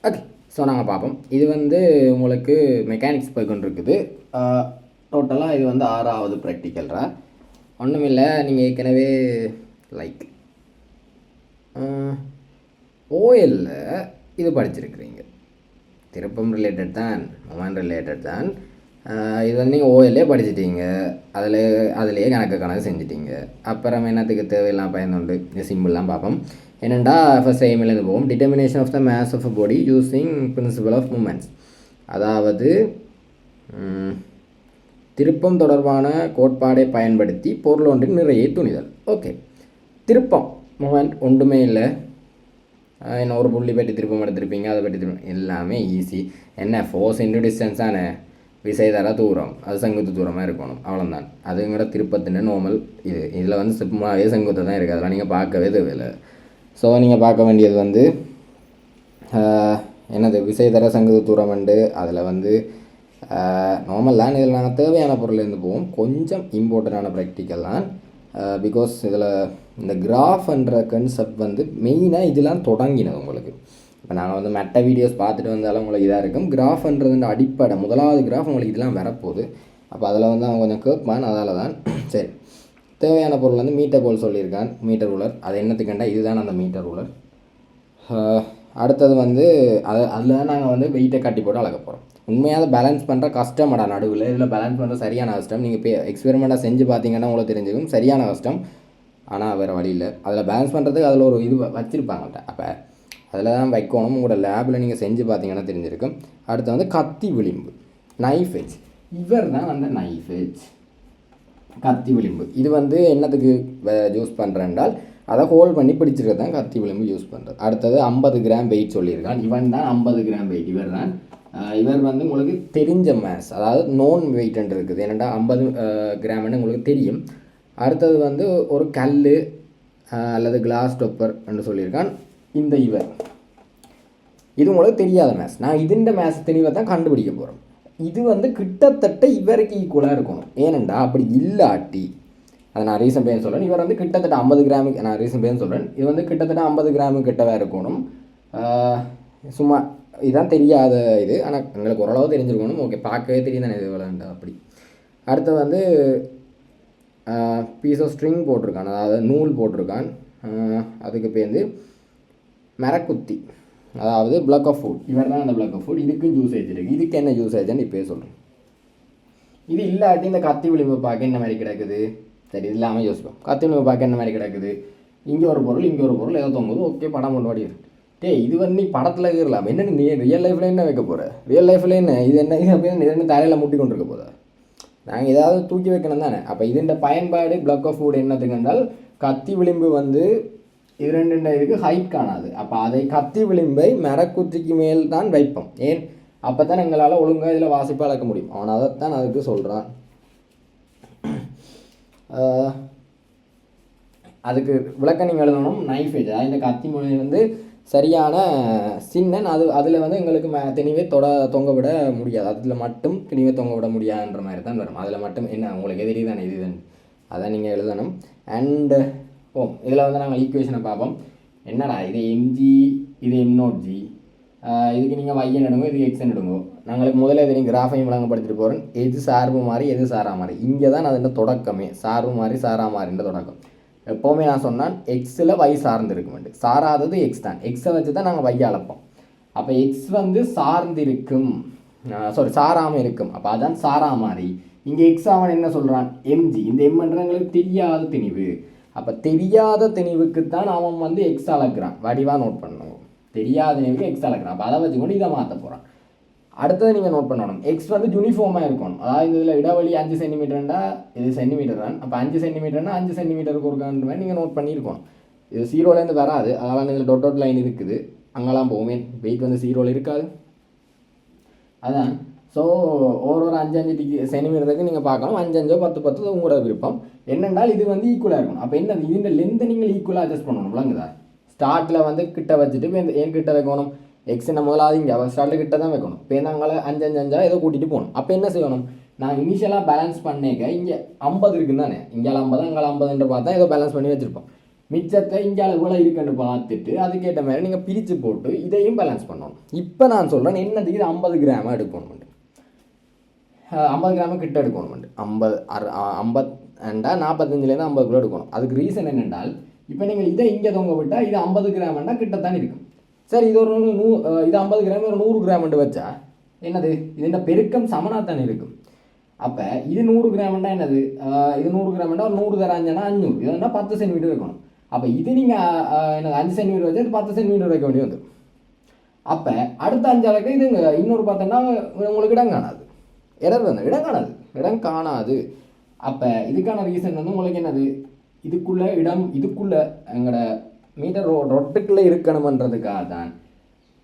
Okay, so நாங்கள் பார்ப்போம். இது வந்து உங்களுக்கு மெக்கானிக்ஸ் போய் கொண்டு இருக்குது. டோட்டலாக இது வந்து 6வது ப்ராக்டிக்கல்ரா. ஒன்றுமில்லை, நீங்கள் ஏற்கனவே லைக் ஓஎல்ல இது படிச்சிருக்கிறீங்க. திருப்பம் ரிலேட்டட் தான், மொமெண்ட் ரிலேட்டட் தான். இது வந்து நீங்கள் ஓஎல்லே படிச்சிட்டீங்க, அதிலேயே கணக்கு செஞ்சிட்டீங்க. அப்புறம் என்னத்துக்கு தேவையெல்லாம் பயனுண்டு, இந்த சிம்பிள்லாம் பார்ப்போம். என்னென்னா ஃபர்ஸ்ட் எய்மிலேருந்து போவோம். Determination of the mass of a body using principle of moments. அதாவது திருப்பம் தொடர்பான கோட்பாடை பயன்படுத்தி பொருள் ஒன்றின் நிறையை துணிதல். ஓகே, திருப்பம் மூமெண்ட் ஒன்றுமே இல்லை. என்ன ஒரு புள்ளி பற்றி திருப்பம் எடுத்திருப்பீங்க, அதை பற்றி திருப்பம் எல்லாமே ஈஸி. என்ன ஃபோர்ஸ் இன்டு டிஸ்டன்ஸ் தானே, விசை தர தூரம், அது செங்குத்து தூரமாக இருக்கணும், அவ்வளோதான். அதுங்கிற திருப்பத்தின் நார்மல் இதில் வந்து சும்மாவே செங்குத்து தான் இருக்குது, அதெல்லாம் நீங்கள் பார்க்கவே தேவையில்லை. ஸோ நீங்கள் பார்க்க வேண்டியது வந்து என்னது, விசை தர செங்குத்து தூரம் உண்டு. அதில் வந்து நார்மல் தான். இதில் நாங்கள் தேவையான பொருள்லேருந்து போவோம். கொஞ்சம் இம்பார்ட்டண்டான ப்ராக்டிக்கல் தான். பிகாஸ் இதில் இந்த கிராஃப்ன்ற கன்செப்ட் வந்து மெயினாக இதெல்லாம் தொடங்கினது உங்களுக்கு. இப்போ நாங்கள் வந்து மெட்ட வீடியோஸ் பார்த்துட்டு வந்தாலும் உங்களுக்கு இதாக இருக்கும். கிராஃப்ன்றது இந்த அடிப்படை முதலாவது கிராஃப் உங்களுக்கு இதெல்லாம் வரப்போகுது. அப்போ அதில் வந்து அவன் கொஞ்சம் கேட்பான், அதால் தான். சரி, தேவையான பொருள் வந்து மீட்டர் போல் சொல்லியிருக்கான். மீட்டர் ரூலர், அது என்னத்துக்குண்டா இதுதான் அந்த மீட்டர் ரூலர். அடுத்தது வந்து அதில் தான் நாங்கள் வந்து வெயிட்டை கட்டி போட்டு அளக்க போகிறோம். உண்மையாக பேலன்ஸ் பண்ணுற கஷ்டமாடா நடுவில். இதில் பேலன்ஸ் பண்ணுற சரியான கஷ்டம். நீங்கள் இப்போ எக்ஸ்பெரிமெண்ட்டாக செஞ்சு பார்த்தீங்கன்னா உங்களுக்கு தெரிஞ்சுக்கும் சரியான கஷ்டம். ஆனால் வேறு வழி இல்லை. அதில் பேலன்ஸ் பண்ணுறதுக்கு அதில் ஒரு இது வச்சுருப்பாங்கள்ட்ட. அப்போ அதில் தான் வைக்கணும். உங்களோட லேபில் நீங்கள் செஞ்சு பார்த்தீங்கன்னா தெரிஞ்சிருக்கும். அடுத்து வந்து கத்தி விளிம்பு, நைஃப் எட்ஜ். இவர் தான் அந்த நைஃப் எட்ஜ், கத்தி விளிம்பு. இது வந்து என்னத்துக்கு யூஸ் பண்ணுறேன்றால் அதை ஹோல்ட் பண்ணி பிடிச்சிருக்கிறது தான் கத்தி விளிம்பு யூஸ் பண்ணுறது. அடுத்தது 50 கிராம் வெயிட் சொல்லியிருக்கான். இவன் தான் 50 கிராம் வெயிட். இவர் வந்து உங்களுக்கு தெரிஞ்ச மேஸ், அதாவது நோன் வெயிட்ன்ட்டு இருக்குது. ஏன்னாண்டா 50 கிராம்னு உங்களுக்கு தெரியும். அடுத்தது வந்து ஒரு கல் அல்லது கிளாஸ் டொப்பர் என்று சொல்லியிருக்கான். இந்த இது உங்களுக்கு தெரியாத மேஸ். நான் இதுண்ட மேஸ் தெளிவாக தான் கண்டுபிடிக்க போகிறோம். இது வந்து கிட்டத்தட்ட இவருக்கு ஈக்குவலாக இருக்கணும். ஏனெண்டா அப்படி இல்லாட்டி, அதை நான் ரீசன் பேர் சொல்கிறேன், இவர் வந்து கிட்டத்தட்ட 50 கிராமுக்கு, நான் ரீசன் பேர் சொல்கிறேன், இது வந்து கிட்டத்தட்ட 50 கிராமுக்கு கிட்டவே இருக்கணும். சும்மா இதுதான் தெரியாத இது, ஆனால் எங்களுக்கு ஓரளவு தெரிஞ்சிருக்கணும். ஓகே, பார்க்கவே தெரியும் தானே இது விளையாண்டா அப்படி. அடுத்து வந்து பீஸ் ஆஃப் ஸ்ட்ரிங் போட்டிருக்கான், அதாவது நூல் போட்டிருக்கான். அதுக்கு பேருந்து மரக்குத்தி, அதாவது பிளாக் ஆஃப் ஃபுட். இவர் தான் அந்த பிளாக் ஆஃப் ஃபுட். இதுக்கும் யூசேஜ் இருக்குது. இதுக்கு என்ன யூசேஜ்னு இப்போ சொல்கிறேன். இது இல்லாட்டி இந்த கத்தி விளிம்பு பார்க்க என்ன மாதிரி கிடக்குது, சரி இது இல்லாமல் யோசிப்போம். கத்தி விளிம்பு பார்க்க என்ன மாதிரி கிடக்குது, இங்கே ஒரு பொருள் இங்கே ஒரு பொருள் ஏதோ தொங்குது. ஓகே, படம் கொண்டு வாடி இருக்கு. இது வந்து நீ படத்தில் இருக்கலாம். என்ன நீ ரியல் லைஃப்பில் என்ன வைக்க போகிற, ரியல் லைஃப்பில் என்ன இது என்ன இது அப்படின்னு இது என்ன தலையில் முட்டி கொண்டு இருக்க போதா, நாங்கள் ஏதாவது தூக்கி வைக்கணும் தானே. அப்போ இதுன்ற பயன்பாடு பிளாக் ஆஃப் ஃபுட் என்னத்துக்கு என்றால், கத்தி விளிம்பு வந்து இது ரெண்டு இதுக்கு ஹைட் காணாது. அப்போ அதை கத்தி விளிம்பை மரக்குத்திக்கு மேல் தான் வைப்போம். ஏன், அப்போ தான் எங்களால் ஒழுங்காக இதில் வாசிப்பாக அளக்க முடியும். அவன் அதைத்தான் அதுக்கு சொல்கிறான். அதுக்கு விளக்கம் நீங்கள் எழுதணும். நைஃப் எட்ஜ், அதாவது இந்த கத்தி மொழி வந்து சரியான சின்னன். அதில் வந்து எங்களுக்கு திணிவே தொங்க விட முடியாது. அதில் மட்டும் திணிவே தொங்க விட முடியாதுன்ற மாதிரி தான் வரும். அதில் மட்டும் என்ன உங்களுக்கு எதிரி தானே இதுதான், அதான் நீங்கள் எழுதணும். அண்டு இதில் வந்து நாங்கள் ஈக்குவேஷனை பார்ப்போம். என்னடா இது எம்ஜி, இது எம்0ஜி, இதுக்கு நீங்கள் வையன் எடுங்க, இது எக்ஸ்என் எடுங்கோ. நாங்களுக்கு முதல்ல இது நீங்கள் கிராஃபையும் விளங்கப்படுத்திட்டு போகிறேன். எது சார்பு மாதிரி எது சாரா மாதிரி, இங்கே தான் அது தொடக்கமே. சார்பு மாதிரி சாரா மாதிரின்ற தொடக்கம். எப்போவுமே நான் சொன்னால் எக்ஸில் வை சார்ந்து இருக்க சாராதது எக்ஸ் தான். எக்ஸை வச்சு தான் நாங்கள் வைய அளப்போம். அப்போ எக்ஸ் வந்து சார்ந்திருக்கும், சாராமல் இருக்கும். அப்போ அதுதான் சாரா மாதிரி. இங்கே எக்ஸ் அவன் என்ன சொல்கிறான், எம்ஜி. இந்த எம்ன்றங்களுக்கு தெரியாத திணிவு. அப்போ தெரியாத திணிவுக்குத்தான் அவன் வந்து எக்ஸ் அளக்குறான். வடிவாக நோட் பண்ணணும். தெரியாத திணிவுக்கு எக்ஸ் அளக்குறான். அப்போ அதை வச்சுக்கொண்டு இதை மாற்ற போகிறான். அடுத்தது நீங்கள் நோட் பண்ணணும், எக்ஸ் வந்து யூனிஃபார்மாக இருக்கணும். அதாவது இதில் இடைவெளி 5 சென்டிமீட்டர்னா இது சென்டிமீட்டர் தான். அப்போ 5 சென்டிமீட்டர்னா 5 சென்டிமீட்டருக்கு ஒருக்கான்ற மாதிரி நீங்கள் நோட் பண்ணியிருக்கணும். இது 0லேருந்து வராது, அதனால் இதில் டொட் லைன் இருக்குது. அங்கெல்லாம் போகுமே, வெயிட் வந்து 0ல் இருக்காது. அதான். ஸோ ஒரு 5-5 சென்டிமீட்டருக்கு நீங்கள் பார்க்கணும். 5-5 10-10 உங்களோட விருப்பம். என்னென்றால் இது வந்து ஈக்குவலாக இருக்கணும். அப்போ என்ன, இதுன்ற லென்த்தை நீங்கள் ஈக்குவலாக அட்ஜஸ்ட் பண்ணணும். விளங்குதா? ஸ்டார்ட்டில் வந்து கிட்ட வச்சுட்டு ஏன் கிட்ட வைக்கணும், எக்ஸ் என்ன முதலாவது இங்கே ஸ்டார்ட்டில் கிட்ட தான் வைக்கணும். இப்போ நாங்கள் 5-5 ஏதோ கூட்டிகிட்டு போகணும். அப்போ என்ன செய்யணும், நான் இனிஷியலாக பேலன்ஸ் பண்ணேக்க இங்கே 50 இருக்குன்னு தானே, இங்கே 50 அங்கே 50 பார்த்தா ஏதோ பேலன்ஸ் பண்ணி வச்சுருப்போம். மிச்சத்தை இங்கே இவ்வளோ இருக்குன்னு பார்த்துட்டு அதுக்கேற்ற மாதிரி நீங்கள் பிரித்து போட்டு இதையும் பேலன்ஸ் பண்ணணும். இப்போ நான் சொல்கிறேன் என்னதுக்கு இது 50 கிராமாக எடுக்கணும், 50 கிராம கிட்ட எடுக்கணும். 45லேருந்து 50 கிலோ எடுக்கணும். அதுக்கு ரீசன் என்னென்றால் இப்போ நீங்கள் இதை இங்கே தொங்க விட்டால் இது 50 கிராம்னா கிட்டத்தான் இருக்கும். சரி, இது ஒரு இது 50 கிராம் ஒரு 100 கிராம் வச்சா என்னது இதுன்ற பெருக்கம் சமனாகத்தான் இருக்கும். அப்போ இது 100 கிராம்னா என்னது, இது 100 கிராம்னா ஒரு 100 தராங்கன்னா 500, இதுனா 10 சென்டிமீட்டர் இருக்கணும். அப்போ இது நீங்கள் என்னது 5 சென்டிமீட்டர் வச்சு 10 சென்டிமீட்டர் வைக்க வேண்டியது வந்து. அப்போ அடுத்த 5 அளவுக்கு இது இன்னொரு பார்த்தோன்னா உங்களுக்கு இடம் காணாது, இடம் காணாது. அப்போ இதுக்கான ரீசன் வந்து உங்களுக்கு என்னது, இதுக்குள்ளே எங்களோட மீட்டர் ரொட்டுக்குள்ளே இருக்கணுமன்றதுக்காக தான்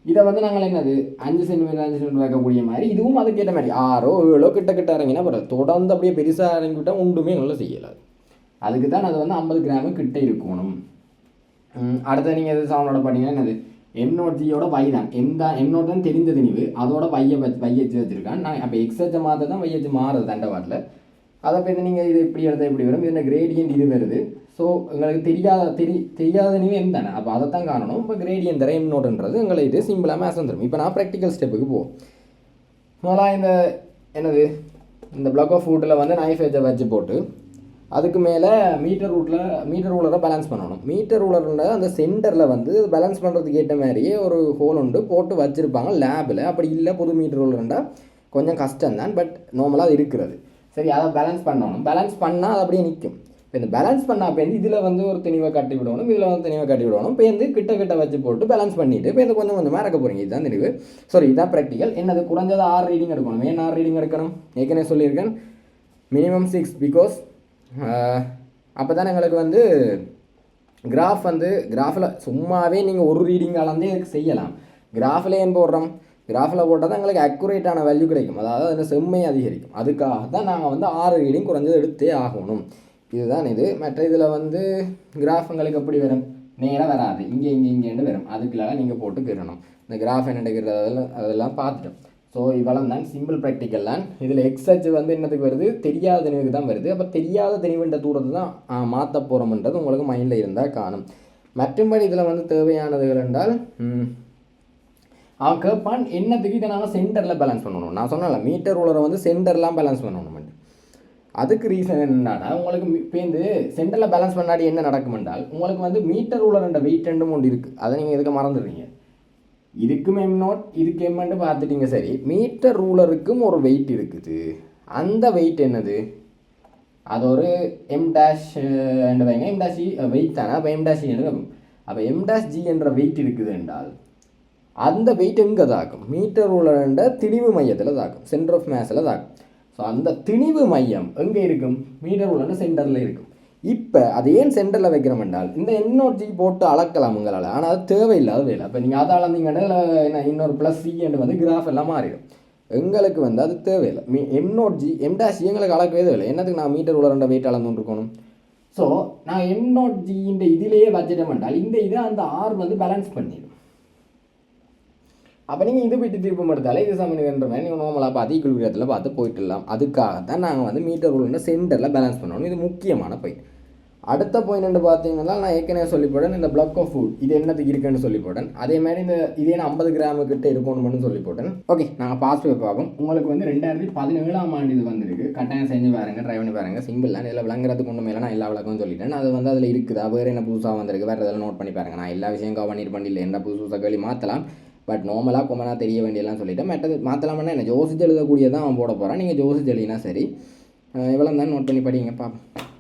இதை வந்து நாங்கள் என்னது 5 சென்டிமீட்டர் வைக்கக்கூடிய மாதிரி இதுவும் அதுக்கேற்ற மாதிரி 6 7 கிட்ட இறங்கினா பரவாயில்ல. தொடர்ந்து அப்படியே பெருசாக இறங்கிவிட்டால் ஒன்றுமே நல்லா செய்யலாது. அதுக்கு தான் அது வந்து 50 கிராமு கிட்ட இருக்கணும். அடுத்த நீங்கள் எது சவுண்டோட பார்த்தீங்கன்னா என்னது M0Gயோட பை தான், M0 தான் தெரிஞ்ச திணிவு, அதோட பையை வச்சிருக்கான். நான் அப்போ எக்ஸச்சை மாற்ற தான் வையச்சு மாறுது தண்டவாட்டில். அதை பார்த்து நீங்கள் இது இப்படி எடுத்தால் இப்படி வரும், இதில் கிரேடியன்ட் இது வருது. ஸோ உங்களுக்கு தெரியாத நியூ என் தானே, அப்போ அதை தான் காணணும். இப்போ கிரேடியன்ட் தர M0ன்றது உங்களுக்கு இது சிம்பிளாக மேட்ச் வந்துடும். இப்போ நான் ப்ராக்டிக்கல் ஸ்டெப்புக்கு போவோம். முதலாக இந்த பிளாக் ஆஃப் ஃபுட்டில் வந்து நைஃப் எஜ்ஜை வச்சு போட்டு அதுக்கு மேலே மீட்டர் ரூலரை பேலன்ஸ் பண்ணணும். மீட்டர் ரூலர்ன்ற அந்த சென்டரில் வந்து பேலன்ஸ் பண்ணுறதுக்கு ஏற்ற மாதிரியே ஒரு ஹோல் உண்டு போட்டு வச்சுருப்பாங்க லேபில். அப்படி இல்லை புது மீட்டர் ரூலர்ன்றால் கொஞ்சம் கஷ்டம்தான், பட் நார்மலாக அது இருக்கிறது. சரி, அதை பேலன்ஸ் பண்ணணும். பேலன்ஸ் பண்ணால் அது அப்படியே நிற்கும். இப்போ இந்த பேலன்ஸ் பண்ணால் இப்போ இதில் வந்து ஒரு திணிவை கட்டி விடணும், இதில் வந்து திணிவை கட்டி விடணும். இப்போ கிட்ட வச்சு போட்டு பேலன்ஸ் பண்ணிவிட்டு இப்போ கொஞ்சம் கொஞ்சமாக இறக்க போகிறீங்க. இதுதான் திணிவு. சாரி, இதுதான் ப்ராக்டிக்கல். என்னது குறைஞ்சது 6 ரீடிங் எடுக்கணும். ஏன் 6 ரீடிங் எடுக்கணும் ஏற்கனவே சொல்லியிருக்கேன். மினிமம் 6, பிகாஸ் அப்போ தான் எங்களுக்கு வந்து கிராஃபில் சும்மாவே நீங்கள் ஒரு ரீடிங் அளந்தே இதுக்கு செய்யலாம். கிராஃபில் ஏன் போடுறோம், கிராஃபில் போட்டால் தான் எங்களுக்கு அக்குரேட்டான வேல்யூ கிடைக்கும், அதாவது அந்த செம்மை அதிகரிக்கும். அதுக்காக தான் நாங்கள் வந்து 6 ரீடிங் குறைஞ்சது எடுத்தே ஆகணும். இதுதான் இது. மற்ற இதில் வந்து கிராஃப் எங்களுக்கு எப்படி வரும், நேராக வராது, இங்கேண்டு வரும். அதுக்குள்ளாக நீங்கள் போட்டு கிடணும். இந்த கிராஃப் என்ன அதெல்லாம் பார்த்துட்டோம். ஸோ இவ்வளவு தான் சிம்பிள் ப்ராக்டிக்கல் தான். இதில் எக்ஸச் வந்து என்னத்துக்கு வருது, தெரியாத திணிவுக்கு தான் வருது. அப்போ தெரியாத திணிவுன்ற தூரத்தை தான் மாற்ற போகிறோம்ன்றது உங்களுக்கு மைண்டில் இருந்தால் காணும். மற்றும்படி இதில் வந்து தேவையானதுகள் என்றால் அவன் கேட்பான் என்னத்துக்கு இதை நாங்கள் சென்டரில் பேலன்ஸ் பண்ணணும். நான் சொன்னல மீட்டர் ரூலரை வந்து சென்டர்லாம் பேலன்ஸ் பண்ணணும். அதுக்கு ரீசன் என்னன்னா உங்களுக்கு இப்போ சென்டரில் பேலன்ஸ் பண்ணாடி என்ன நடக்கும் என்றால் உங்களுக்கு வந்து மீட்டர் ரூலர்ன்ற வெயிட் ரெண்டும் ஒன்று இருக்குது. அதை நீங்கள் எதுக்கு மறந்துடுறீங்க. இதுக்கும் M0 இதுக்கு எம்மெண்டு பார்த்துட்டிங்க. சரி, மீட்டர் ரூலருக்கும் ஒரு வெயிட் இருக்குது. அந்த வெயிட் என்னது, அது ஒரு M' வைங்க. M' வெயிட் தானே. அப்போ M' இருக்கும். அப்போ M' என்ற வெயிட் இருக்குது என்றால் அந்த வெயிட் எங்கே தாக்கும், மீட்டர் ரூலர்ன்ற திணிவு மையத்தில் தாக்கும், சென்டர் ஆஃப் மேஸில் தாக்கும். ஸோ அந்த திணிவு மையம் எங்கே இருக்கும், மீட்டர் ரூலர்ன்ற சென்டரில் இருக்கும். இப்போ அது ஏன் சென்டரில் வைக்கிறோம் என்றால் இந்த M0G போட்டு அளக்கலாம் உங்களால், ஆனால் அது தேவையில்லாத வேலை. இப்போ நீங்கள் அதை அளந்தீங்கன்னா இன்னொரு +C வந்து கிராஃப் எல்லாம் மாறிடும். எங்களுக்கு வந்து அது தேவையில்லை. M0G M' எங்களுக்கு அளக்கவே தேவையில்லை. என்னத்துக்கு நான் மீட்டர் ரூலர்ன்ற வெயிட் அளந்துட்டு இருக்கணும். ஸோ நான் M0G இந்த இதிலேயே வச்சிட்டோம் என்றால் இந்த இதை அந்த R வந்து பேலன்ஸ் பண்ணிடும். அப்போ நீங்கள் இது போய்ட்டு திருப்பம் எடுத்தாலே இது சமநிலைன்ற மாதிரி நீங்கள் நார்மலாக பார்த்து ஈக்குவல் விதத்தில் பார்த்து போயிட்டுலாம். அதுக்காக தான் நாங்கள் வந்து மீட்டர் ரூலர்ன்ற சென்டரில் பேலன்ஸ் பண்ணணும். இது முக்கியமான பாயிண்ட். அடுத்த பாயிண்ட் பார்த்தீங்கன்னா நான் ஏற்கனவே சொல்லிப்போட்டேன் இந்த பிளாக் ஆஃப் ஃபுட் இது என்னத்துக்கு இருக்குன்னு சொல்லிப்போட்டேன். அதே மாதிரி இதே நான் 50 கிராமு கிட்ட இருக்கணும்னு சொல்லிப்போட்டேன். ஓகே, நாங்கள் பாஸ் போய் பார்ப்போம். உங்களுக்கு வந்து 2017ஆம் ஆண்டு இது வந்துருக்கு. கட்டாயம் செஞ்சு பாருங்கள், ட்ரை பண்ணி பாருங்கள். சிம்பிள் தான். இதில் விளங்குறதுக்கு ஒன்று மேலே நான் எல்லா விளக்கம் சொல்லிட்டேன். அது வந்து அதில் இருக்குதா, வேறு என்ன புதுசாக வந்திருக்கு, வேறு இதெல்லாம் நோட் பண்ணி பாருங்கள். நான் எல்லா விஷயம் கவனிட்டு பண்ணிஇல்லை, என்ன புதுசாக கேள்வி மாற்றலாம். பட் நார்மலாக கொமனாக தெரிய வேண்டியெல்லாம் சொல்லிவிட்டேன். மற்றது மாற்றலாம்னா என்ன ஜோசிச்சு எழுதக்கூடியதான் அவன் போட போகிறான். நீங்கள் ஜோசிச்சு எழுதினா சரி. இவ்வளோ தான் நோட் பண்ணி படிங்க பார்ப்போம்.